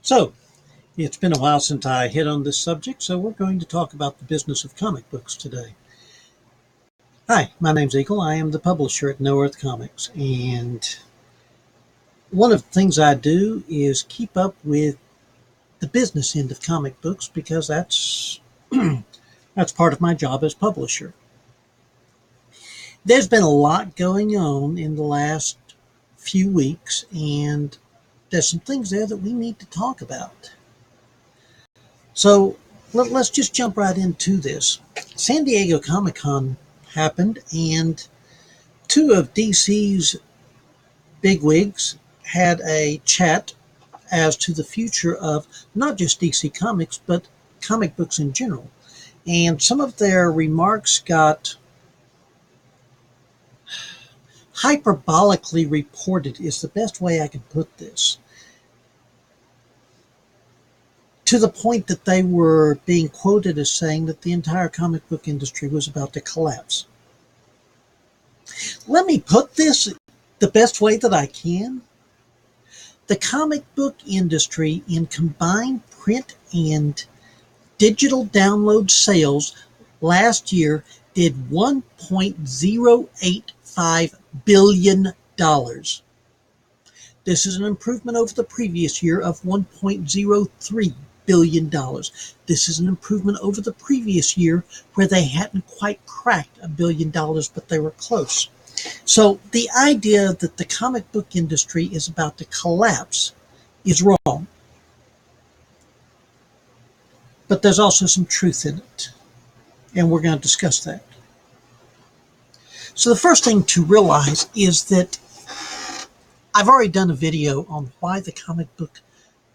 So, it's been a while since I hit on this subject, so we're going to talk about the business of comic books today. Hi, my name's Eagle. I am the publisher at No Earth Comics, and one of the things I do is keep up with the business end of comic books because that's that's part of my job as publisher. There's been a lot going on in the last few weeks, and there's some things there that we need to talk about. So let's just jump right into this. San Diego Comic-Con happened, and two of DC's bigwigs had a chat as to the future of not just DC Comics, but comic books in general. And some of their remarks got hyperbolically reported, is the best way I can put this, to the point that they were being quoted as saying that the entire comic book industry was about to collapse. Let me put this the best way that I can. The comic book industry, in combined print and digital download sales last year, did $1.085 billion. This is an improvement over the previous year of $1.03 billion. This is an improvement over the previous year where they hadn't quite cracked $1 billion, but they were close. So the idea that the comic book industry is about to collapse is wrong. But there's also some truth in it, and we're going to discuss that. So the first thing to realize is that I've already done a video on why the comic book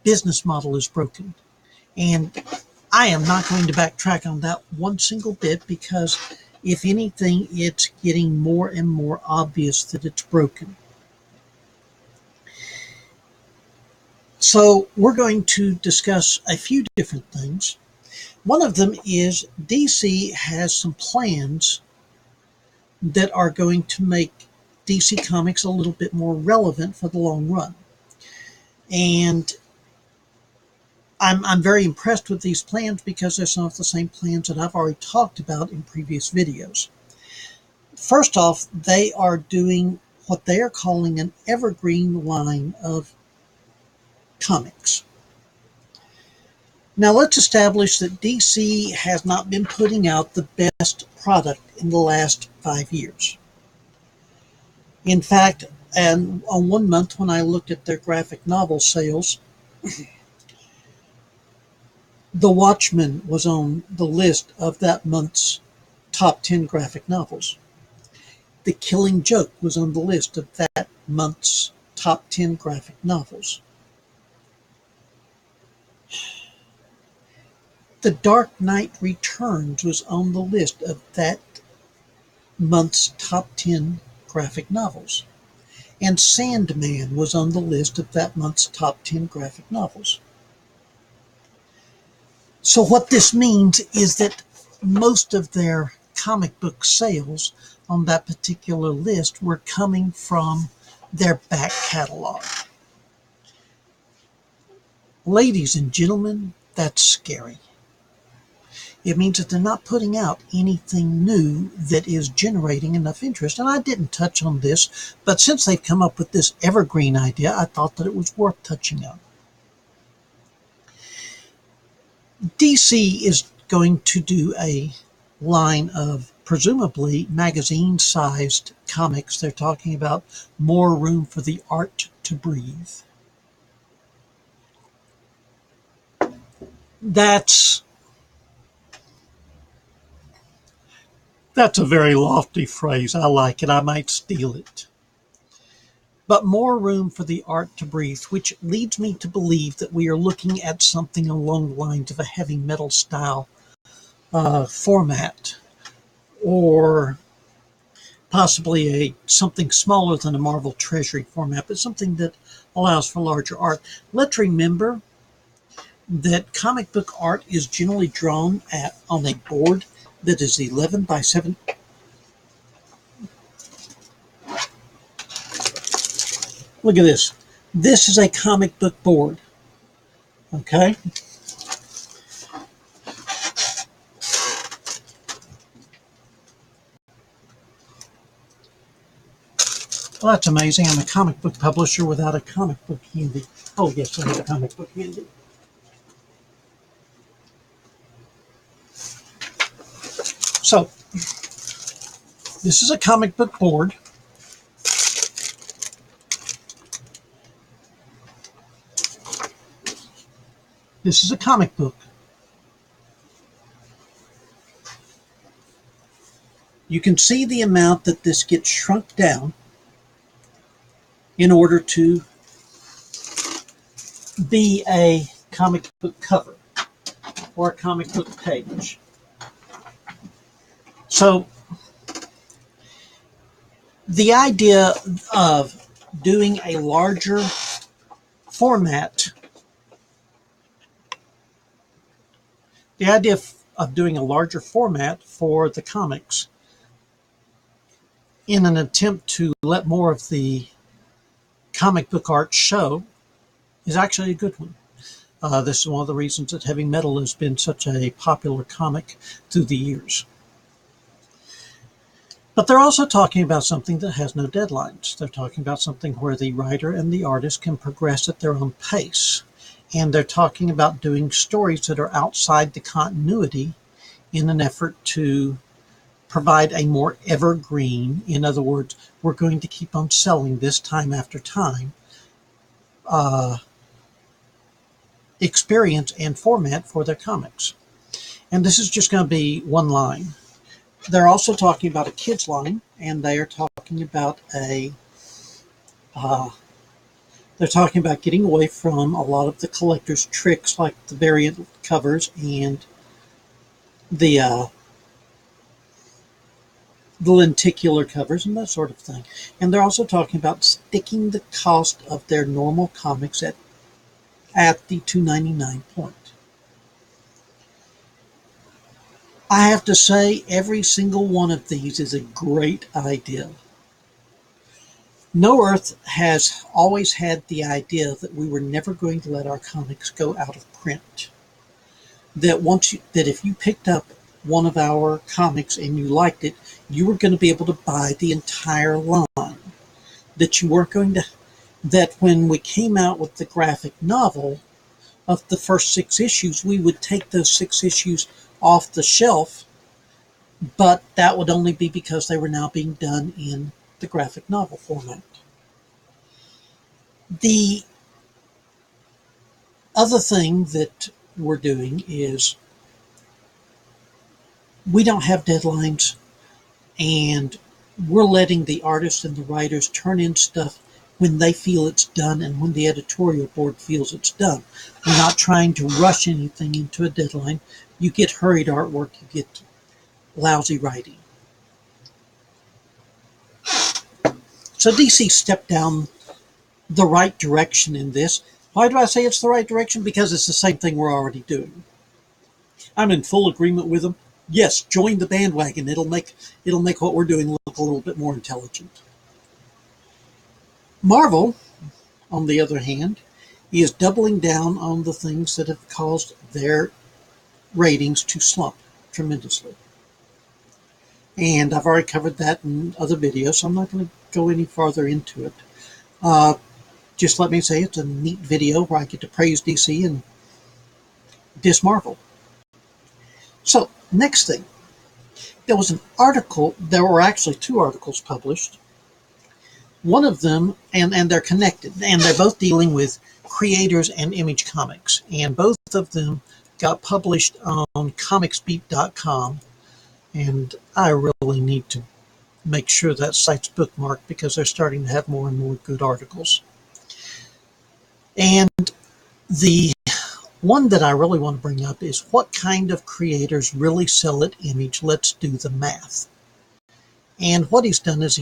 business model is broken. And I am not going to backtrack on that one single bit because, if anything, it's getting more and more obvious that it's broken. So we're going to discuss a few different things. One of them is DC has some plans that are going to make DC Comics a little bit more relevant for the long run. And I'm very impressed with these plans because they're some of the same plans that I've already talked about in previous videos. First off, they are doing what they are calling an evergreen line of comics. Now let's establish that DC has not been putting out the best product in the last 5 years. In fact, and on 1 month when I looked at their graphic novel sales, The Watchmen was on the list of that month's top 10 graphic novels. The Killing Joke was on the list of that month's top 10 graphic novels. The Dark Knight Returns was on the list of that month's top 10 graphic novels. And Sandman was on the list of that month's top 10 graphic novels. So what this means is that most of their comic book sales on that particular list were coming from their back catalog. Ladies and gentlemen, that's scary. It means that they're not putting out anything new that is generating enough interest. And I didn't touch on this, but since they've come up with this evergreen idea, I thought that it was worth touching on. DC is going to do a line of presumably magazine-sized comics. They're talking about more room for the art to breathe. That's a very lofty phrase. I like it. I might steal it. But more room for the art to breathe, which leads me to believe that we are looking at something along the lines of a heavy metal style format, or possibly something smaller than a Marvel Treasury format, but something that allows for larger art. Let's remember that comic book art is generally drawn on a board that is 11 by 7. Look at this. This is a comic book board. Okay. Well, that's amazing. I'm a comic book publisher without a comic book handy. Oh, yes, I have a comic book handy. So, this is a comic book board. This is a comic book. You can see the amount that this gets shrunk down in order to be a comic book cover or a comic book page. So the idea of doing a larger format, for the comics in an attempt to let more of the comic book art show is actually a good one. This is one of the reasons that Heavy Metal has been such a popular comic through the years. But they're also talking about something that has no deadlines. They're talking about something where the writer and the artist can progress at their own pace. And they're talking about doing stories that are outside the continuity in an effort to provide a more evergreen, in other words, we're going to keep on selling this time after time, experience and format for their comics. And this is just going to be one line. They're also talking about a kids line, and they are talking about they're talking about getting away from a lot of the collector's tricks, like the variant covers and the lenticular covers and that sort of thing. And they're also talking about sticking the cost of their normal comics at the $2.99 point. I have to say, every single one of these is a great idea. No Earth has always had the idea that we were never going to let our comics go out of print. That if you picked up one of our comics and you liked it, you were going to be able to buy the entire line. That you weren't going to, that when we came out with the graphic novel of the first 6 issues, we would take those 6 issues off the shelf, but that would only be because they were now being done in the graphic novel format. The other thing that we're doing is we don't have deadlines, and we're letting the artists and the writers turn in stuff when they feel it's done and when the editorial board feels it's done. We're not trying to rush anything into a deadline. You get hurried artwork, you get lousy writing. So DC stepped down the right direction in this. Why do I say it's the right direction? Because it's the same thing we're already doing. I'm in full agreement with them. Yes, join the bandwagon. It'll make what we're doing look a little bit more intelligent. Marvel, on the other hand, is doubling down on the things that have caused their ratings to slump tremendously. And I've already covered that in other videos, so I'm not going to go any farther into it. Just let me say it's a neat video where I get to praise DC and diss Marvel. So, next thing. There was an article, there were actually 2 articles published. One of them, and they're connected, and they're both dealing with creators and Image Comics. And both of them got published on comicsbeat.com. And I really need to make sure that site's bookmarked because they're starting to have more and more good articles. And the one that I really want to bring up is what kind of creators really sell at Image. Let's do the math. And what he's done is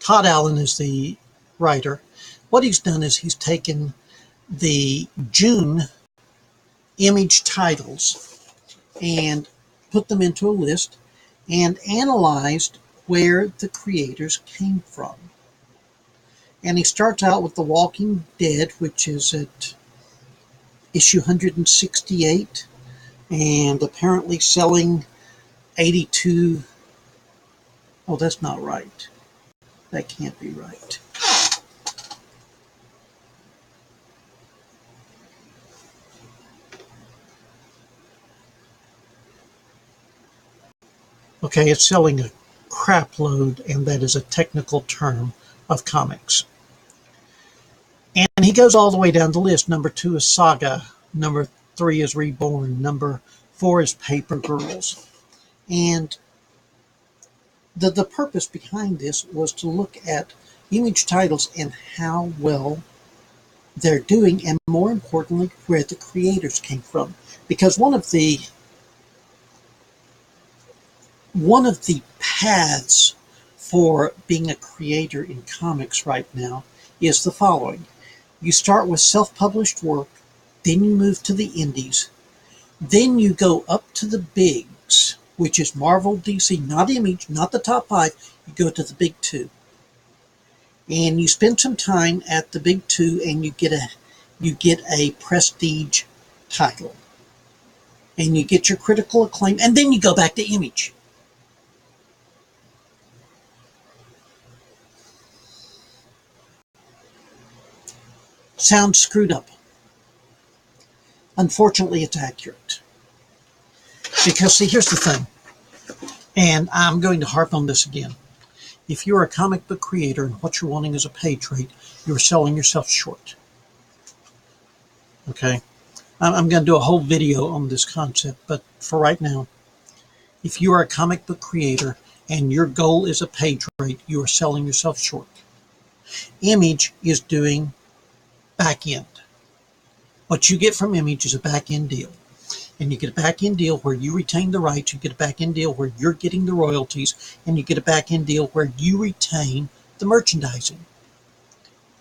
Todd Allen is the writer. What he's done is he's taken the June Image titles and put them into a list and analyzed where the creators came from. And he starts out with The Walking Dead, which is at issue 168, and apparently selling 82. Oh, that's not right. That can't be right. Okay, it's selling a crap load, and that is a technical term of comics. And he goes all the way down the list. Number 2 is Saga. Number 3 is Reborn. Number 4 is Paper Girls. And the purpose behind this was to look at Image titles and how well they're doing, and more importantly, where the creators came from. Because one of the paths for being a creator in comics right now is the following. You start with self-published work, then you move to the indies, then you go up to the bigs, which is Marvel, DC, not Image, not the top 5. You go to the big 2. And you spend some time at the big 2, and you get a prestige title. And you get your critical acclaim, and then you go back to Image. Sounds screwed up. Unfortunately, it's accurate. Because, see, here's the thing, and I'm going to harp on this again. If you're a comic book creator and what you're wanting is a page rate, you're selling yourself short. Okay? I'm going to do a whole video on this concept, but for right now, if you are a comic book creator and your goal is a page rate, you are selling yourself short. Image is doing back end. What you get from Image is a back end deal. And you get a back end deal where you retain the rights, you get a back end deal where you're getting the royalties, and you get a back end deal where you retain the merchandising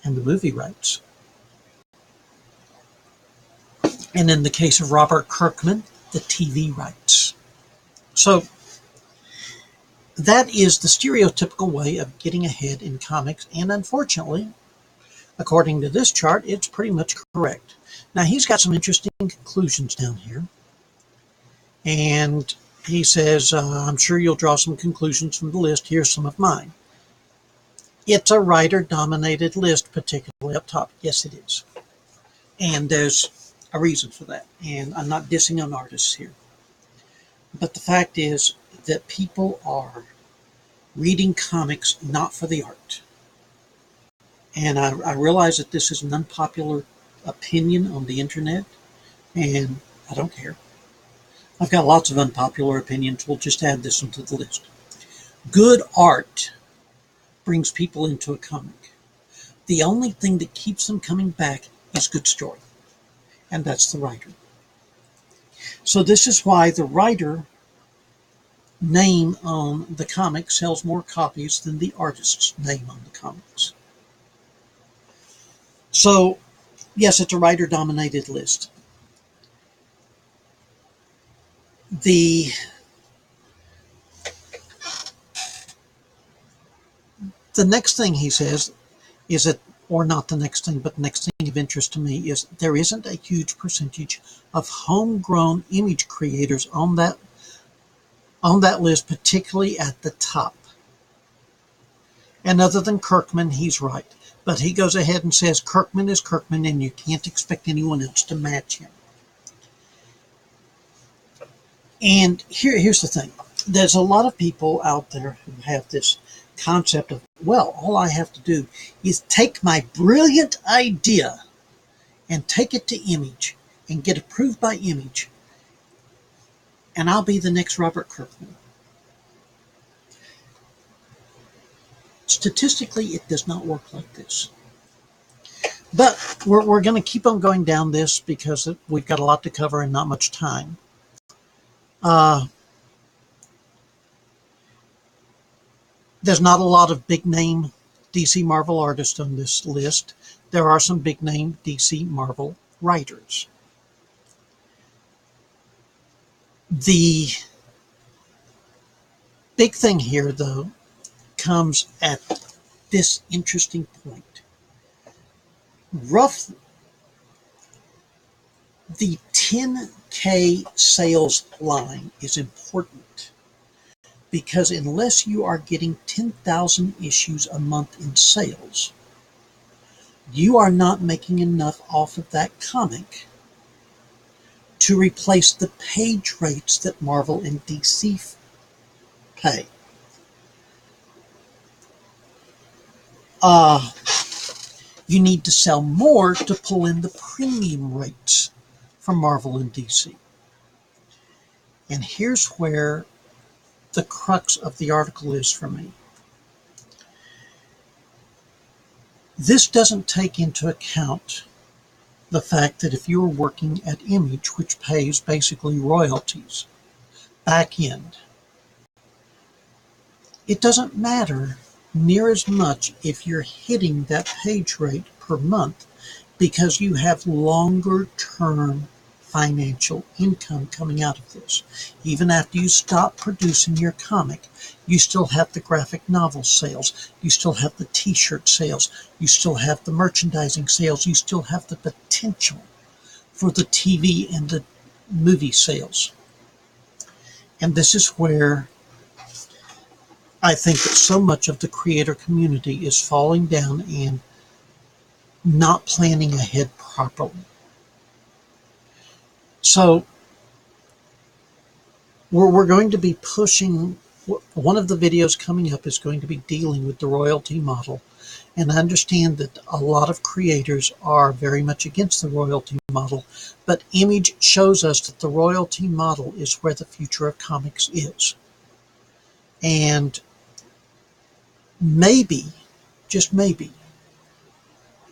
and the movie rights. And in the case of Robert Kirkman, the TV rights. So that is the stereotypical way of getting ahead in comics, and unfortunately, according to this chart, it's pretty much correct. Now, he's got some interesting conclusions down here. And he says, I'm sure you'll draw some conclusions from the list. Here's some of mine. It's a writer-dominated list, particularly up top. Yes, it is. And there's a reason for that. And I'm not dissing on artists here. But the fact is that people are reading comics not for the art. And I realize that this is an unpopular opinion on the internet, and I don't care. I've got lots of unpopular opinions. We'll just add this one to the list. Good art brings people into a comic. The only thing that keeps them coming back is good story. And that's the writer. So this is why the writer name on the comic sells more copies than the artist's name on the comics. So, yes, it's a writer-dominated list. The next thing he says is that, or not the next thing, but the next thing of interest to me is there isn't a huge percentage of homegrown image creators on that list, particularly at the top. And other than Kirkman, he's right. But he goes ahead and says Kirkman is Kirkman, and you can't expect anyone else to match him. And here's the thing. There's a lot of people out there who have this concept of, well, all I have to do is take my brilliant idea and take it to Image and get approved by Image, and I'll be the next Robert Kirkman. Statistically, it does not work like this. But we're going to keep on going down this because we've got a lot to cover and not much time. There's not a lot of big name DC Marvel artists on this list. There are some big name DC Marvel writers. The big thing here, though, comes at this interesting point. Rough, the 10K sales line is important because unless you are getting 10,000 issues a month in sales, you are not making enough off of that comic to replace the page rates that Marvel and DC pay. You need to sell more to pull in the premium rates from Marvel and DC. And here's where the crux of the article is for me. This doesn't take into account the fact that if you're working at Image, which pays basically royalties, back end, it doesn't matter near as much if you're hitting that page rate per month because you have longer term financial income coming out of this. Even after you stop producing your comic, you still have the graphic novel sales, you still have the t-shirt sales, you still have the merchandising sales, you still have the potential for the TV and the movie sales. And this is where I think that so much of the creator community is falling down and not planning ahead properly. So we're going to be pushing, one of the videos coming up is going to be dealing with the royalty model. And I understand that a lot of creators are very much against the royalty model, but Image shows us that the royalty model is where the future of comics is. And maybe, just maybe,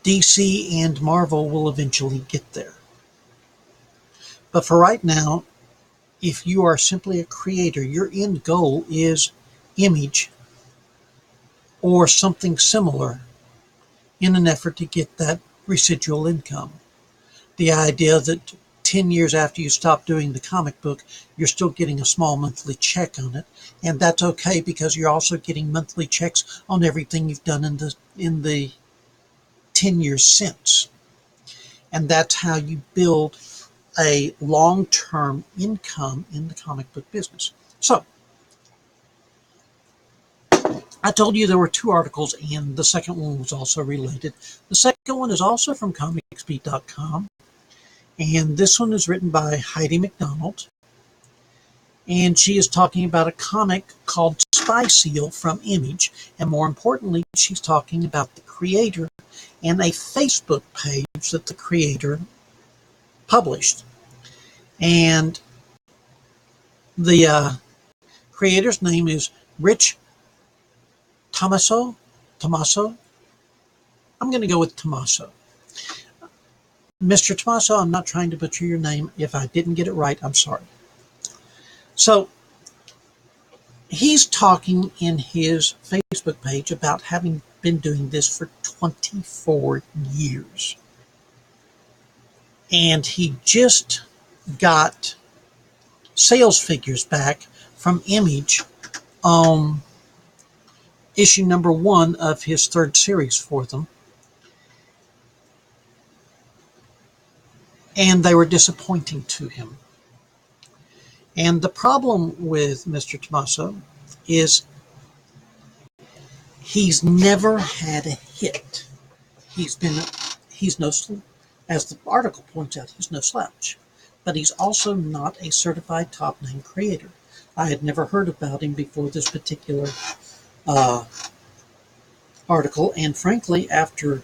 DC and Marvel will eventually get there. But for right now, if you are simply a creator, your end goal is Image or something similar in an effort to get that residual income. The idea that 10 years after you stop doing the comic book, you're still getting a small monthly check on it. And that's okay because you're also getting monthly checks on everything you've done in the 10 years since. And that's how you build a long-term income in the comic book business. So, I told you there were two articles, and the second one was also related. The second one is also from comicsbeat.com, and this one is written by Heidi McDonald, and she is talking about a comic called Spy Seal from Image, and more importantly, she's talking about the creator and a Facebook page that the creator published. And the creator's name is Rich Tommaso. I'm going to go with Tommaso. Mr. Tommaso, I'm not trying to butcher your name. If I didn't get it right, I'm sorry. So he's talking in his Facebook page about having been doing this for 24 years. And he just got sales figures back from Image on issue number 1 of his third series for them. And they were disappointing to him. And the problem with Mr. Tommaso is he's never had a hit. He's no, as the article points out, he's no slouch. But he's also not a certified top-name creator. I had never heard about him before this particular article, and frankly, after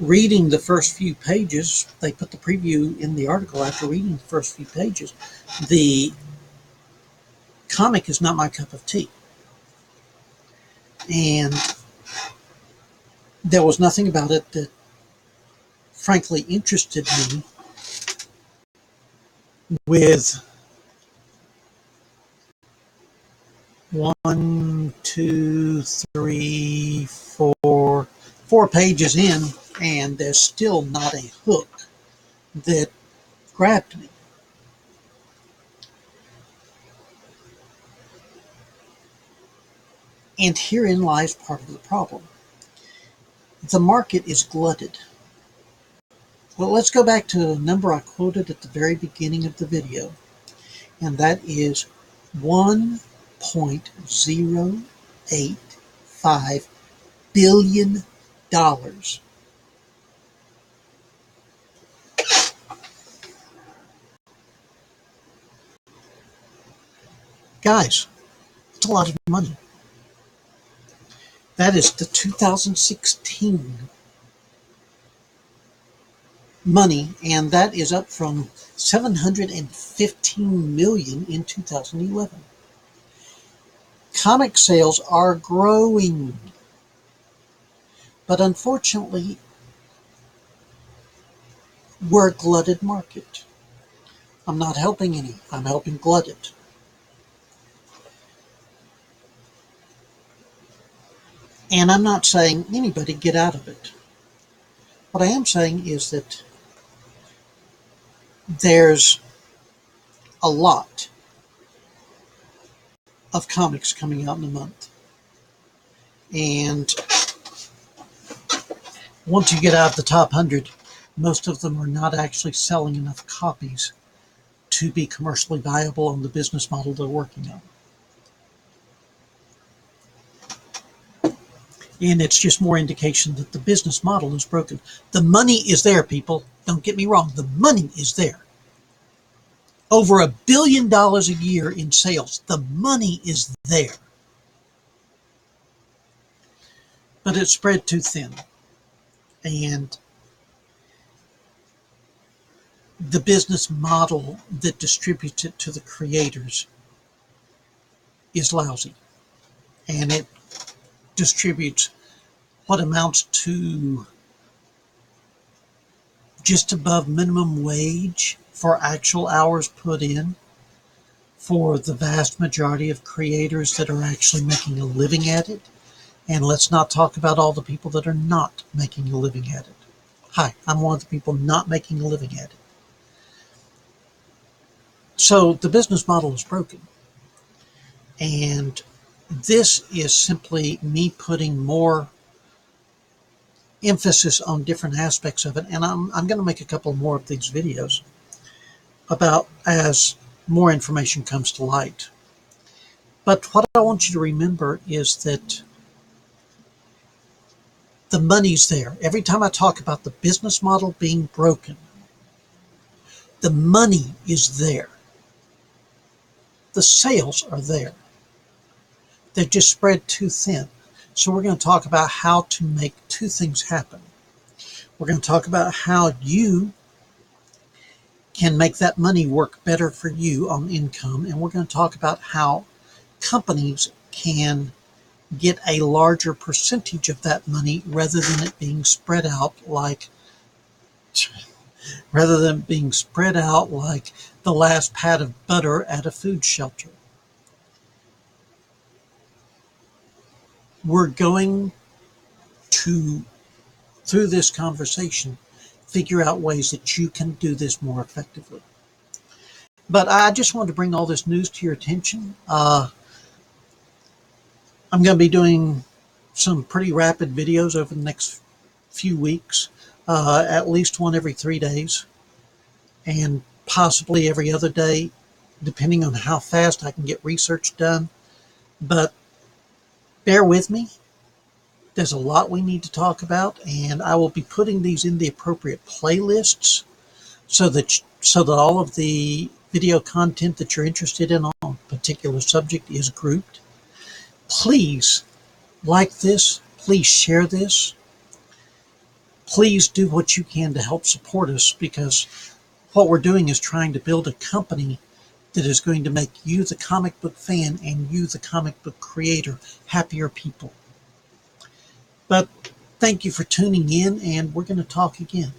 reading the first few pages, they put the preview in the article, after reading the first few pages, the comic is not my cup of tea. And there was nothing about it that frankly interested me with 1, 2, 3, 4 pages in, and there's still not a hook that grabbed me. And herein lies part of the problem. The market is glutted Well, let's go back to a number I quoted at the very beginning of the video, and that is $1.085 billion. Guys, it's a lot of money. That is the 2016 money, and that is up from 715 million in 2011. Comic sales are growing, but unfortunately, we're a glutted market. I'm not helping any, I'm helping glutted. And I'm not saying anybody get out of it. What I am saying is that there's a lot of comics coming out in a month. And once you get out of the top 100, most of them are not actually selling enough copies to be commercially viable on the business model they're working on. And it's just more indication that the business model is broken. The money is there, people. Don't get me wrong. The money is there. Over $1 billion a year in sales. The money is there. But it's spread too thin. And the business model that distributes it to the creators is lousy. And it distributes what amounts to just above minimum wage for actual hours put in for the vast majority of creators that are actually making a living at it. And let's not talk about all the people that are not making a living at it. Hi, I'm one of the people not making a living at it. So the business model is broken. And this is simply me putting more emphasis on different aspects of it. And I'm going to make a couple more of these videos about as more information comes to light. But what I want you to remember is that the money's there. Every time I talk about the business model being broken, the money is there. The sales are there. They're just spread too thin. So we're going to talk about how to make two things happen. We're going to talk about how you can make that money work better for you on income. And we're going to talk about how companies can get a larger percentage of that money rather than it being spread out like the last pat of butter at a food shelter. We're going to, through this conversation, figure out ways that you can do this more effectively. But I just wanted to bring all this news to your attention. I'm going to be doing some pretty rapid videos over the next few weeks, at least one every 3 days, and possibly every other day, depending on how fast I can get research done. But bear with me. There's a lot we need to talk about, and I will be putting these in the appropriate playlists so that all of the video content that you're interested in on a particular subject is grouped. Please like this. Please share this. Please do what you can to help support us, because what we're doing is trying to build a company that is going to make you, the comic book fan, and you, the comic book creator, happier people. But thank you for tuning in, and we're going to talk again.